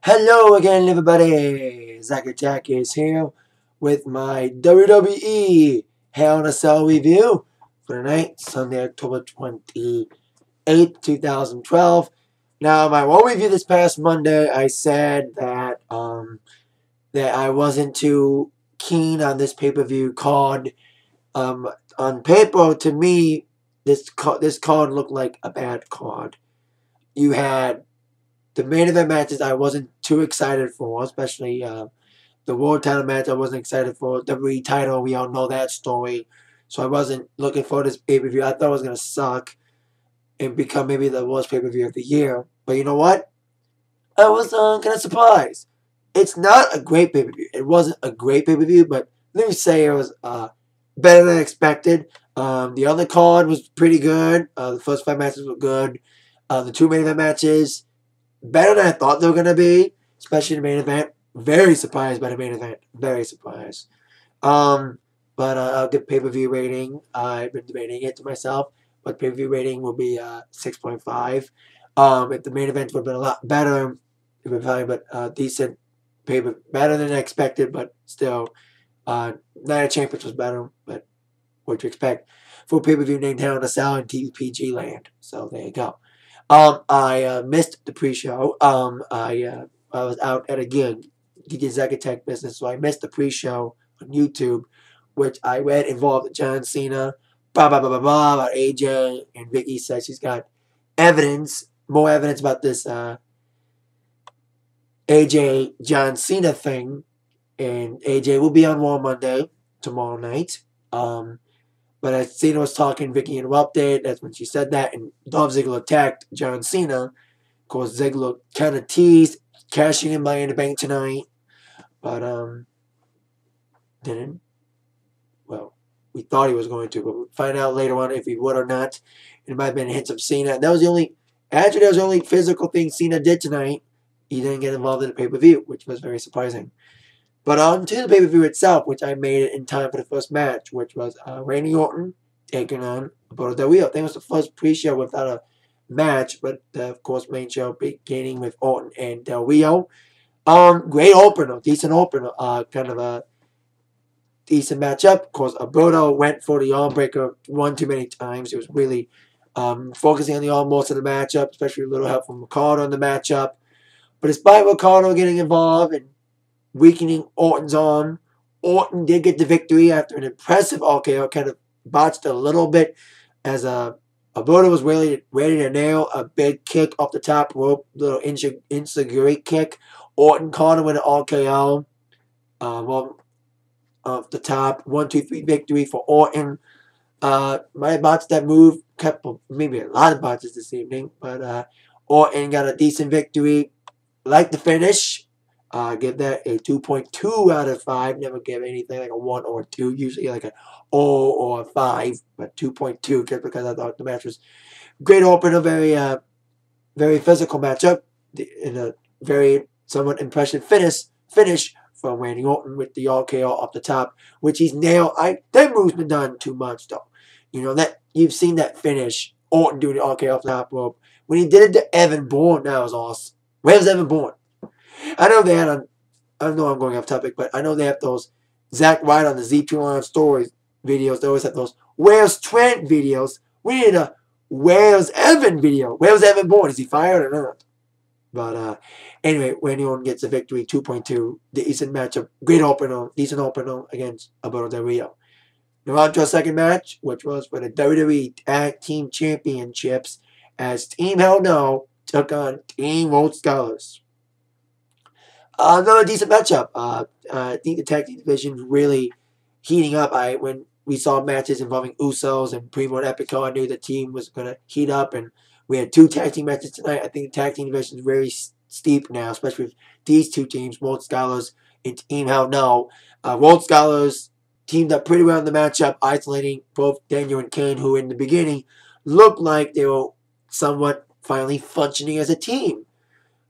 Hello again, everybody. Zach Attack is here with my WWE Hell in a Cell review for tonight, Sunday, October 28th, 2012. Now, my one review this past Monday, I said that that I wasn't too keen on this pay-per-view card. On paper, to me, this card looked like a bad card. You had the main event matches I wasn't too excited for, especially the world title match I wasn't excited for. WWE title, we all know that story. So I wasn't looking for this pay-per-view. I thought it was going to suck and become maybe the worst pay-per-view of the year. But you know what? I was kind of surprised. It's not a great pay-per-view. It wasn't a great pay-per-view, but let me say it was better than expected. The other card was pretty good. The first 5 matches were good. The 2 main event matches, better than I thought they were going to be, especially the main event. Very surprised by the main event. Very surprised. But I'll give pay-per-view rating. I've been debating it to myself, but pay-per-view rating will be 6.5. If the main event would have been a lot better, it would probably been decent, better than expected, but still, Night of Champions was better, but what you expect for pay-per-view named Hell in a Cell in TPG land. So there you go. I missed the pre-show. I was out at a gig, DJ Zack Attack business, so I missed the pre-show on YouTube, which I read involved John Cena, about AJ, and Vicky says she's got evidence, more evidence about this AJ John Cena thing, and AJ will be on Raw Monday tomorrow night. But as Cena was talking, Vicky interrupted. That's when she said that. And Dolph Ziggler attacked John Cena. Of course, Ziggler kind of teased cashing in Money in the Bank tonight. But, didn't. Well, we thought he was going to. But we'll find out later on if he would or not. It might have been hints of Cena. And that was the only physical thing Cena did tonight. He didn't get involved in the pay-per-view, which was very surprising. But on to the pay-per-view itself, which I made it in time for the first match, which was Randy Orton taking on Alberto Del Rio. I think it was the first pre-show without a match, but of course, main show beginning with Orton and Del Rio. Great opener, decent opener, kind of a decent matchup. Of course, Alberto went for the arm breaker one too many times. He was really focusing on the arm most of the matchup, especially a little help from Ricardo in the matchup. But despite Ricardo getting involved and weakening Orton's arm, Orton did get the victory after an impressive RKO, kind of botched a little bit as Alberto was ready to nail a big kick off the top rope, little insecurity kick. Orton caught him with an RKO off the top. 1-2-3 victory for Orton. Might have botched that move, maybe a lot of botches this evening, but Orton got a decent victory. Like the finish. Give that a 2.2 out of 5. Never give anything like a 1 or a 2. Usually like a 0 or a 5, but 2.2 just because I thought the match was great opener, very physical matchup, in a very somewhat impressive finish from Randy Orton with the RKO off the top, which he's nailed. That move's been done too much though. You know that you've seen that finish, Orton doing the RKO off the top rope. When he did it to Evan Bourne, that was awesome. Where's Evan Bourne? I know they had I know I'm going off topic, but I know they have those Zack Ryder on the Z2 Stories videos. They always have those Where's Trent videos. We need a Where's Evan video. Where's Evan Bourne? Is he fired or not? But anyway, Randy Orton gets a victory, 2.2. Decent matchup. Great opener. Decent opener against Alberto Del Rio. Now on to our second match, which was for the WWE Tag Team Championships as Team Hell No took on Team Rhodes Scholars. Another decent matchup. I think the tag team division is really heating up. When we saw matches involving Usos and Primo and Epico, I knew the team was going to heat up, and we had 2 tag team matches tonight. I think the tag team division is very steep now, especially with these 2 teams, Rhodes Scholars and Team Hell No. Rhodes Scholars teamed up pretty well in the matchup, isolating both Daniel and Kane, who in the beginning looked like they were somewhat finally functioning as a team.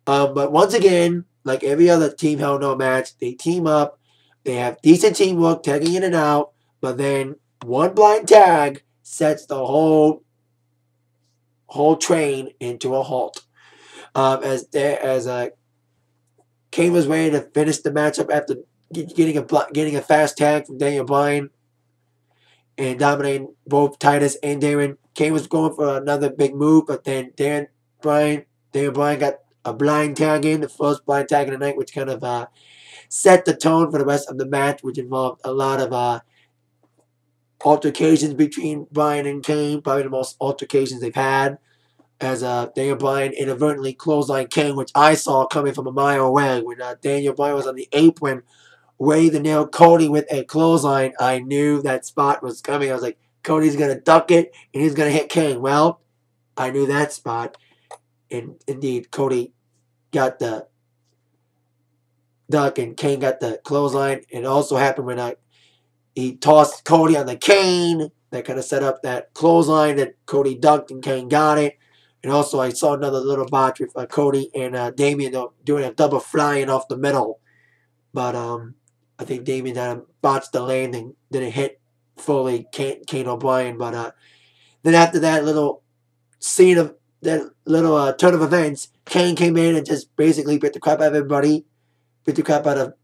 But once again, like every other Team Hell No match, they team up. They have decent teamwork, tagging in and out. But then one blind tag sets the whole train into a halt. As Kane was ready to finish the matchup after getting a fast tag from Daniel Bryan and dominating both Titus and Darren. Kane was going for another big move, but then Daniel Bryan got a blind tag in, the first blind tag of the night, which kind of set the tone for the rest of the match, which involved a lot of altercations between Bryan and Kane, probably the most altercations they've had, as Daniel Bryan inadvertently clotheslined Kane, which I saw coming from a mile away. When Daniel Bryan was on the apron, ready to nail Cody with a clothesline, I knew that spot was coming. I was like, Cody's going to duck it, and he's going to hit Kane. Well, I knew that spot, and indeed, Cody got the duck, and Kane got the clothesline. It also happened when he tossed Cody on the cane. That kind of set up that clothesline that Cody ducked, and Kane got it. And also, I saw another little botch with Cody and Damian doing a double flying off the middle. But I think Damian botched the landing. Didn't hit fully Kane O'Brien. But then after that little scene of that little turn of events, Kane came in and just basically beat the crap out of everybody. Beat the crap out of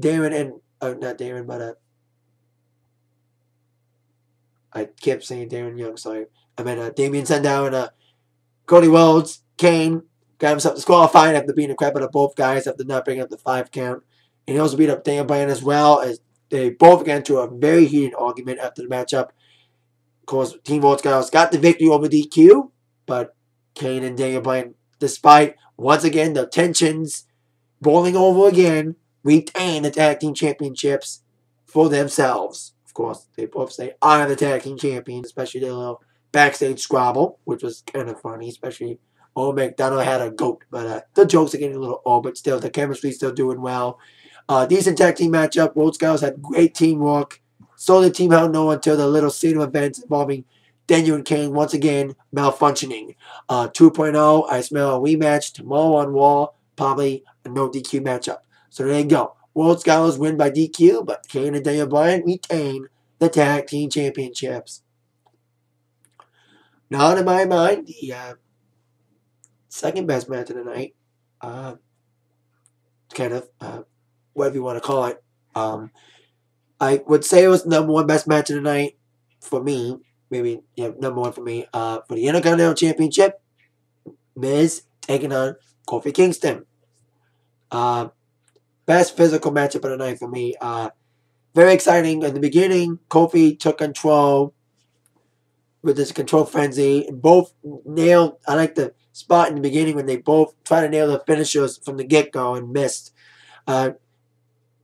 Darren and not Darren, but I kept saying Darren Young. Sorry, I meant Damian Sandow and Cody Rhodes. Kane got himself disqualified after beating the crap out of both guys after not bringing up the 5 count. And he also beat up Daniel Bryan as well, as they both got into a very heated argument after the matchup. Of course, Team Rhodes got the victory over DQ, but Kane and Daniel Bryan, despite, once again, the tensions boiling over again, retain the tag team championships for themselves. Of course, they both say, I am the tag team champion, especially their little backstage squabble, which was kind of funny, especially McDonald had a goat, but the jokes are getting a little old, but still, the chemistry's still doing well. Decent tag team matchup. Rhodes Guys had great teamwork. So the team held no until the little scene of events involving Daniel and Kane once again malfunctioning. 2.0, I smell a rematch tomorrow on Raw. Probably a no DQ matchup. So there you go. Rhodes Guys win by DQ, but Kane and Daniel Bryan retain the tag team championships. Now, in my mind, the second best match of the night, whatever you want to call it. I would say it was the #1 best match of the night for me. Maybe #1 for me. For the Intercontinental Championship, Miz taking on Kofi Kingston. Best physical matchup of the night for me. Very exciting. In the beginning, Kofi took control with this control frenzy, and both nailed. I like the spot in the beginning when they both tried to nail the finishers from the get-go and missed.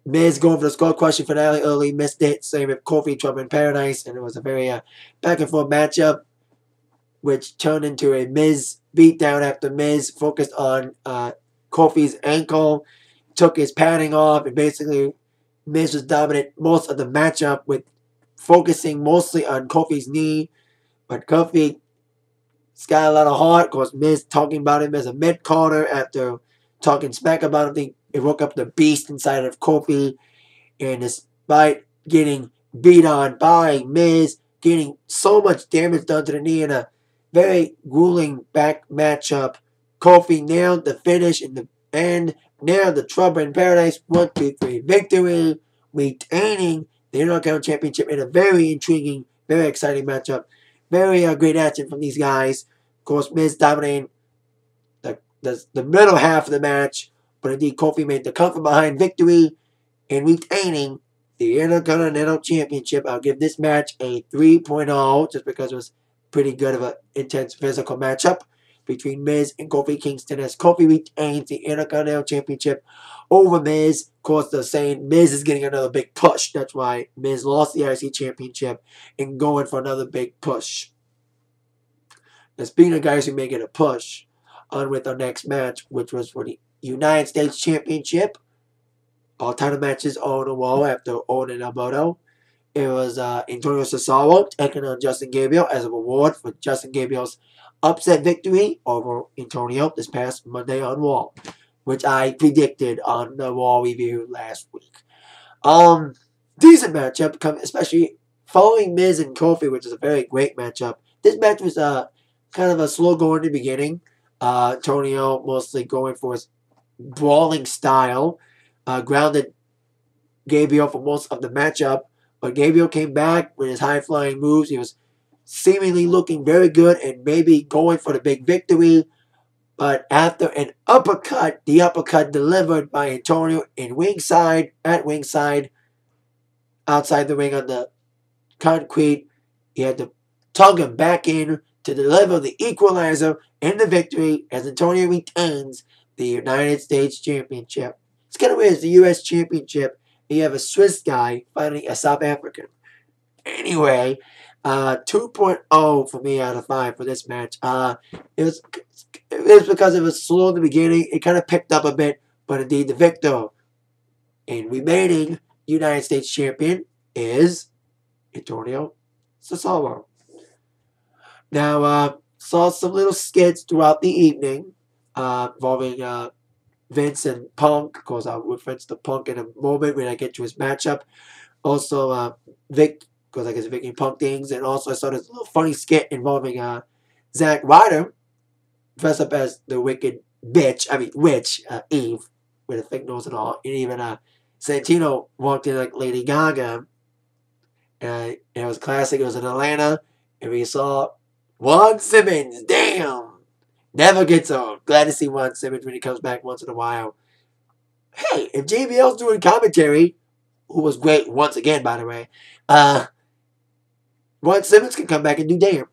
Miz going for the skull crushing finale early, missed it. Same with Kofi, Trouble in Paradise, and it was a very back and forth matchup, which turned into a Miz beatdown after Miz focused on Kofi's ankle, took his padding off, and basically Miz was dominant most of the matchup with focusing mostly on Kofi's knee. But Kofi's got a lot of heart, of course. Miz talking about him as a mid-carder after talking smack about him. It woke up the beast inside of Kofi. And despite getting beat on by Miz, getting so much damage done to the knee in a very grueling back matchup, Kofi nailed the finish in the end, nailed the Trouble in Paradise 1, 2, 3 victory, retaining the Intercontinental Championship in a very intriguing, very exciting matchup. Very great action from these guys. Of course, Miz dominating the middle half of the match, but indeed Kofi made the come from behind victory and retaining the Intercontinental Championship. I'll give this match a 3.0 just because it was pretty good of an intense physical matchup between Miz and Kofi Kingston, as Kofi retains the Intercontinental Championship over Miz. Of course, they're saying Miz is getting another big push. That's why Miz lost the IC Championship and going for another big push. Now, speaking of guys who may get a push, on with our next match, which was for the United States Championship. All title matches all in a row after Orton and Alberto. It was Antonio Cesaro taking on Justin Gabriel as a reward for Justin Gabriel's upset victory over Antonio this past Monday on Raw, which I predicted on the Raw review last week. Decent matchup, especially following Miz and Kofi, which is a very great matchup. This match was kind of a slow going in the beginning. Antonio mostly going for his brawling style, grounded Gabriel for most of the matchup. But Gabriel came back with his high-flying moves. He was seemingly looking very good and maybe going for the big victory. But after an uppercut, the uppercut delivered by Antonio at ringside, outside the ring on the concrete, he had to tug him back in to deliver the equalizer and the victory as Antonio retains the United States Championship. It's kind of weird. It's the U.S. Championship. You have a Swiss guy fighting a South African. Anyway, 2.0 for me out of 5 for this match. It was because it was slow in the beginning. It kind of picked up a bit, but indeed the victor and remaining United States champion is Antonio Cesaro. Now, saw some little skits throughout the evening involving Vince and Punk. Of course, I'll reference to Punk in a moment when I get to his matchup. Also, Vic, because I guess Vic and Punk things. And also, I saw this little funny skit involving Zack Ryder dressed up as the wicked witch, Eve, with a fake nose and all. And even Santino walked in like Lady Gaga. And it was classic. It was in Atlanta. And we saw Juan Simmons. Damn! Never gets old. Glad to see Juan Simmons when he comes back once in a while. Hey, if JBL's doing commentary, who was great once again, by the way, Juan Simmons can come back and do damn.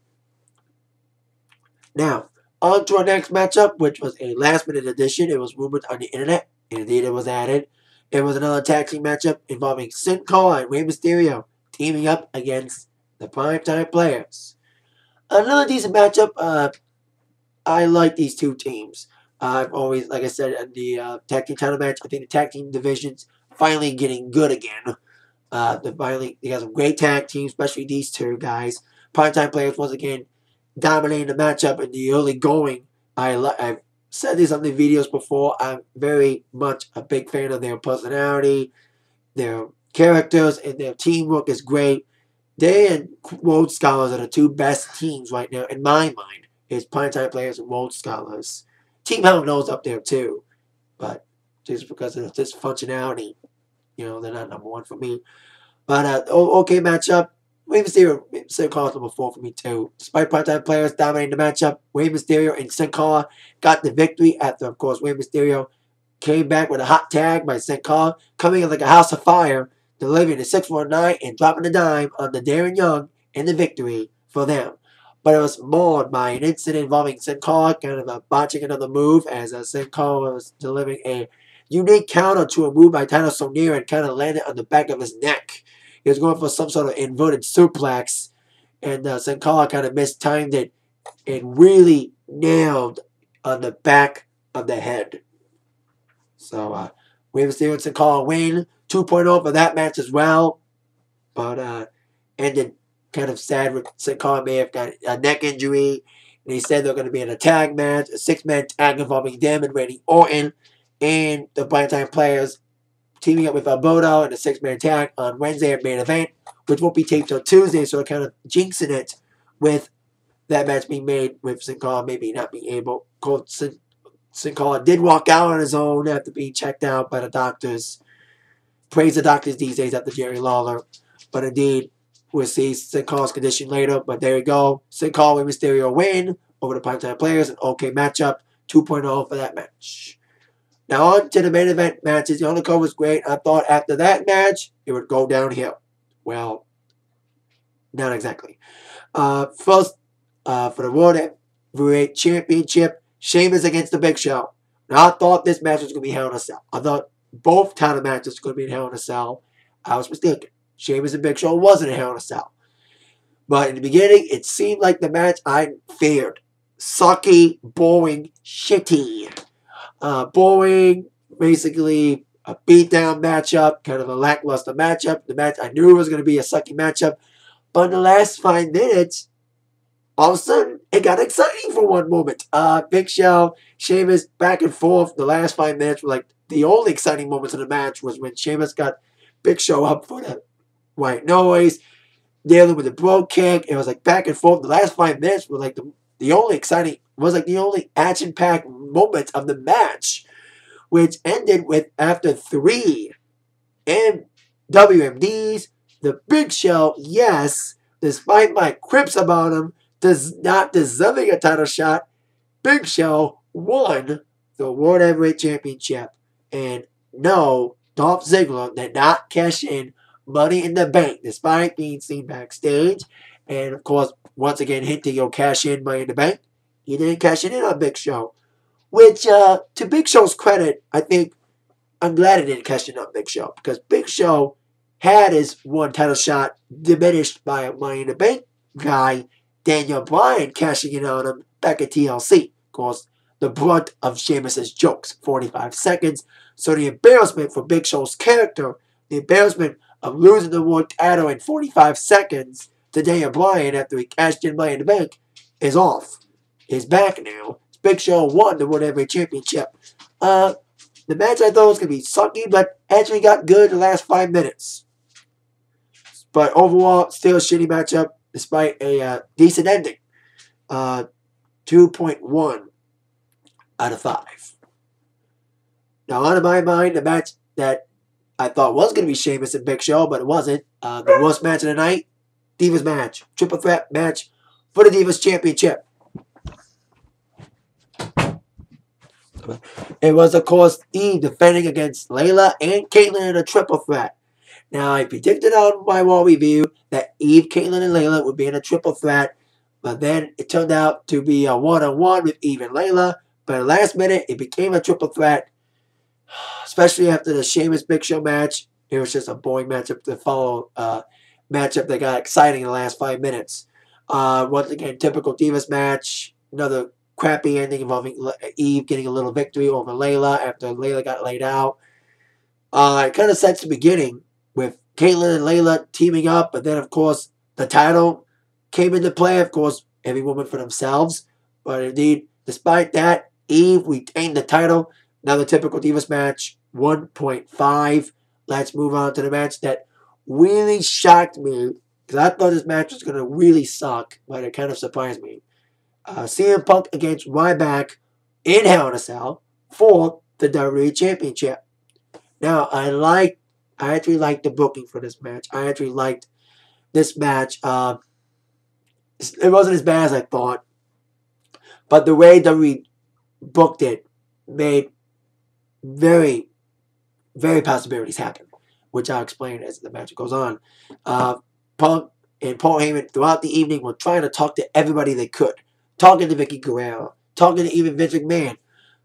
Now, on to our next matchup, which was a last-minute addition. It was rumored on the internet, and indeed it was added. It was another tag team matchup involving Sin Cara and Rey Mysterio teaming up against the Primetime Players. Another decent matchup. I like these two teams. I've always, like I said, in the tag team title match, I think the tag team division's finally getting good again. They got some great tag teams, especially these two guys. Primetime Players, once again, dominating the matchup in the early going. I've said this on the videos before. I'm very much a big fan of their personality, their characters, and their teamwork is great. They and Rhodes Scholars are the two best teams right now, in my mind, is Primetime Players and Rhodes Scholars. Team Hell No's up there too, but just because of this functionality, they're not number one for me. But okay matchup. Rey Mysterio, Sin Cara number 4 for me too. Despite Primetime Players dominating the matchup, Rey Mysterio and Sin Cara got the victory after, of course, Rey Mysterio came back with a hot tag by Sin Cara, coming in like a house of fire, delivering the 619 and dropping the dime on the Darren Young and the victory for them. But it was marred by an incident involving Sin Cara kind of botching another move as Sin Cara was delivering a unique counter to a move by Titus O'Neil and kind of landed on the back of his neck. He was going for some sort of inverted suplex, and Sin Cara kind of mistimed it and really nailed on the back of the head. So, Rey Mysterio and Sin Cara win. 2.0 for that match as well. But ended kind of sad with Sin Cara may have got a neck injury. And he said they're going to be in a tag match, a 6-man tag involving them and Randy Orton and the Primetime Players teaming up with Alberto in a 6-man tag on Wednesday at main event, which won't be taped on Tuesday, so they're kind of jinxing it with that match being made with Sin Cara maybe not being able. Sin Cara did walk out on his own after being checked out by the doctors. Praise the doctors these days after Jerry Lawler. But indeed, we'll see Sin Cara's condition later. But there you go. Sin Cara and Mysterio win over the Primetime Players. An okay matchup. 2.0 for that match. Now on to the main event matches. The undercard was great. I thought after that match, it would go downhill. Well, not exactly. First, for the World Heavyweight Championship, Sheamus against the Big Show. Now I thought this match was going to be Hell in a Cell. I thought both title matches were going to be in Hell in a Cell. I was mistaken. Sheamus and Big Show wasn't in Hell in a Cell. But in the beginning, it seemed like the match I feared. Sucky, boring, shitty. Boring, basically a beatdown matchup, kind of a lackluster matchup. The match I knew was going to be a sucky matchup. But in the last 5 minutes, all of a sudden, it got exciting for one moment. Big Show, Sheamus, back and forth. The last 5 minutes were like the only exciting moments of the match was when Sheamus got Big Show up for the white noise, dealing with the brogue kick. It was like back and forth. The last 5 minutes were like the only exciting, was like the only action-packed moment of the match, which ended with, after 3 WMDs, the Big Show, yes, despite my quips about him, does not deserving a title shot, Big Show won the World Heavyweight Championship. And no, Dolph Ziggler did not cash in Money in the Bank, despite being seen backstage. And of course, once again, hinting he'll cash in Money in the Bank. He didn't cash it in on Big Show. Which, to Big Show's credit, I think I'm glad he didn't cash in on Big Show. Because Big Show had his one title shot diminished by a Money in the Bank guy, Daniel Bryan, cashing in on him back at TLC. Of course, the brunt of Sheamus' jokes, 45 seconds. So the embarrassment for Big Show's character, the embarrassment of losing the world title in 45 seconds to Daniel Bryan after he cashed in Money in the Bank, is off. He's back now. Big Show won the World Heavyweight Championship. The match I thought was going to be sucky, but actually got good the last 5 minutes. But overall, still a shitty matchup, despite a decent ending. 2.1 out of 5. Now, on my mind, the match that I thought was going to be Sheamus and Big Show, but it wasn't. The worst match of the night, Divas match. Triple threat match for the Divas Championship. It was, of course, Eve defending against Layla and Kaitlyn in a triple threat. Now, I predicted on my Raw review that Eve, Kaitlyn, and Layla would be in a triple threat, but then it turned out to be a one-on-one with Eve and Layla. But at the last minute, it became a triple threat, especially after the Sheamus Big Show match. It was just a boring matchup to follow, matchup that got exciting in the last 5 minutes. Once again, typical Divas match, another crappy ending involving Eve getting a little victory over Layla after Layla got laid out. It kind of sets the beginning with Kaitlyn and Layla teaming up, but then, of course, the title came into play. Of course, every woman for themselves. But indeed, despite that, Eve retained the title. Another typical Divas match, 1.5. Let's move on to the match that really shocked me, because I thought this match was going to really suck, but it kind of surprised me. CM Punk against Ryback in Hell in a Cell for the WWE Championship. Now, I actually liked the booking for this match. I actually liked this match. It wasn't as bad as I thought, but the way WWE booked it made very, very possibilities happen, which I'll explain as the match goes on. Punk and Paul Heyman throughout the evening were trying to talk to everybody they could. Talking to Vicky Guerrero, talking to even Vince McMahon,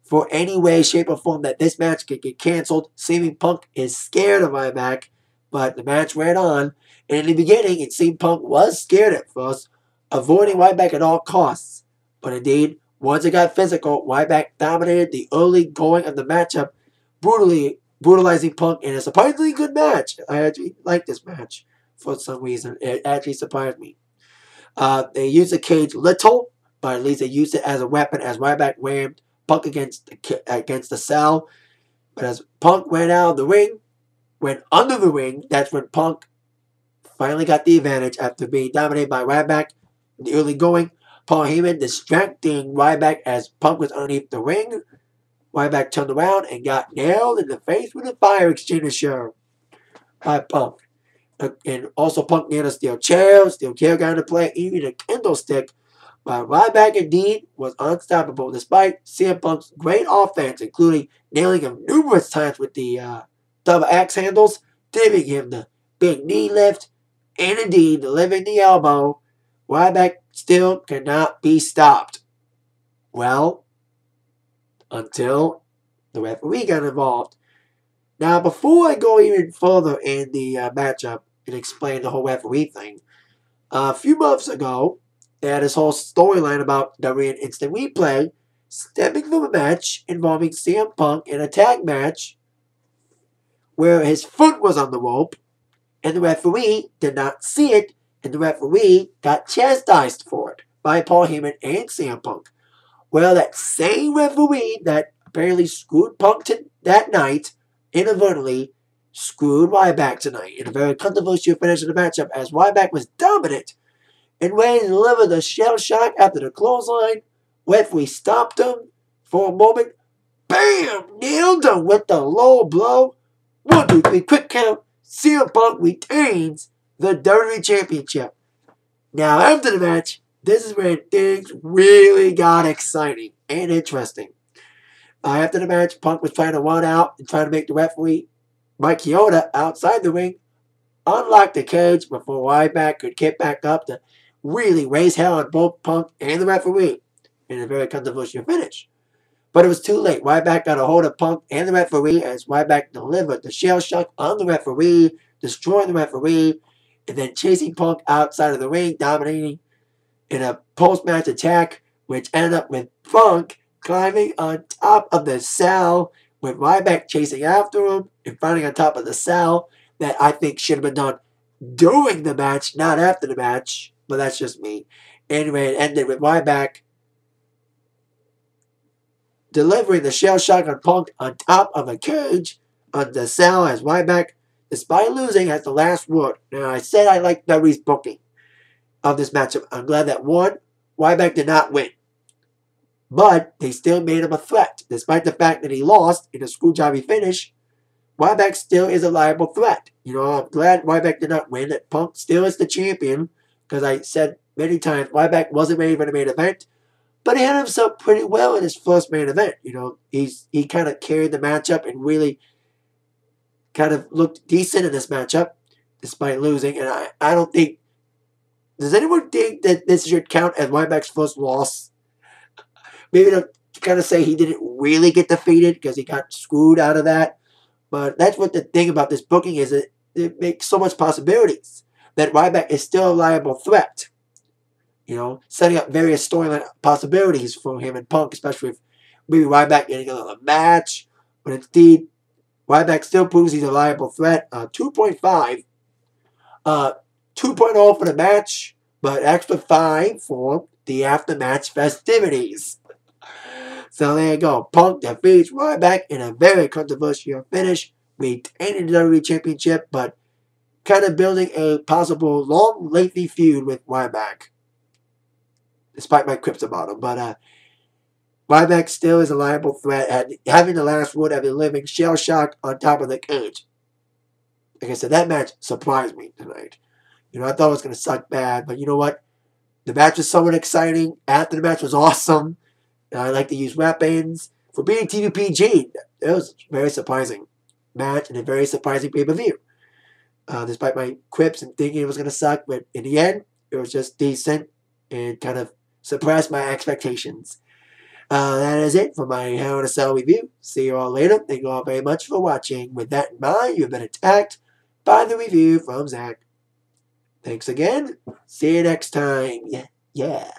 for any way, shape, or form that this match could get canceled. CM Punk is scared of Ryback, but the match ran on. And in the beginning, it seemed Punk was scared at first, avoiding Ryback at all costs. But indeed, once it got physical, Ryback dominated the early going of the matchup, brutalizing Punk in a surprisingly good match. I actually like this match for some reason. It actually surprised me. They used the cage little, but at least they used it as a weapon as Ryback rammed Punk against the cell. But as Punk went out of the ring, went under the ring, that's when Punk finally got the advantage after being dominated by Ryback in the early going. Paul Heyman distracting Ryback as Punk was underneath the ring. Ryback turned around and got nailed in the face with a fire extinguisher by Punk. And also Punk nailed a steel chair got into play, even a candlestick. But Ryback indeed was unstoppable despite CM Punk's great offense, including nailing him numerous times with the double axe handles, giving him the big knee lift, and indeed delivering the elbow. Ryback still cannot be stopped. Well, until the referee got involved. Now, before I go even further in the matchup and explain the whole referee thing, a few months ago, they had this whole storyline about WWE Instant Replay stemming from a match involving CM Punk in a tag match where his foot was on the rope and the referee did not see it, and the referee got chastised for it by Paul Heyman and CM Punk. Well, that same referee that apparently screwed Punk that night inadvertently screwed Ryback tonight in a very controversial finish of the matchup as Ryback was dominant and ready to deliver the shell shock after the clothesline. Referee stopped him for a moment, Bam! Nailed him with the low blow. 1, 2, 3, quick count. CM Punk retains the WWE Championship. Now, after the match, this is where things really got exciting and interesting. After the match, Punk was trying to run out and trying to make the referee, Mike Chioda, outside the ring, unlock the cage before Ryback could get back up to really raise hell on both Punk and the referee in a very controversial finish. But it was too late. Ryback got a hold of Punk and the referee as Ryback delivered the shell shock on the referee, destroying the referee, and then chasing Punk outside of the ring, dominating in a post-match attack, which ended up with Punk climbing on top of the cell, with Ryback chasing after him and finding on top of the cell. That I think should have been done during the match, not after the match. But that's just me. Anyway, it ended with Ryback delivering the shell shock on Punk on top of a cage on the cell as Ryback, despite losing, has the last word. Now, I said I liked WWE's booking of this matchup. I'm glad that one, Ryback did not win. But they still made him a threat. Despite the fact that he lost in a screwjobby finish, Ryback still is a liable threat. You know, I'm glad Ryback did not win. That Punk still is the champion. Because I said many times, Ryback wasn't ready for the main event. But he had himself pretty well in his first main event. You know, he kind of carried the matchup and really kind of looked decent in this matchup, despite losing. And I don't think... Does anyone think that this should count as Ryback's first loss? Maybe to kind of say he didn't really get defeated because he got screwed out of that. But that's what the thing about this booking is. It makes so much possibilities that Ryback is still a liable threat. You know, setting up various storyline possibilities for him and Punk, especially with maybe Ryback getting another match. But indeed, Ryback still proves he's a liable threat. 2.5. 2.0 for the match, but extra 5 for the after-match festivities. So there you go. Punk defeats Ryback in a very controversial finish, retaining the WWE Championship, but kind of building a possible long, lengthy feud with Ryback. Despite my quips about him. But Ryback still is a liable threat, having the last word of the living shell shock on top of the cage. Like I said, that match surprised me tonight. You know, I thought it was going to suck bad, but you know what? The match was somewhat exciting. After the match was awesome. I like to use weapons. For being TVPG, it was a very surprising match and a very surprising pay-per-view. Despite my quips and thinking it was going to suck, but in the end, it was just decent and kind of surpassed my expectations. That is it for my Hell in a Cell review. See you all later. Thank you all very much for watching. With that in mind, you've been attacked by the review from Zach. Thanks again. See you next time. Yeah.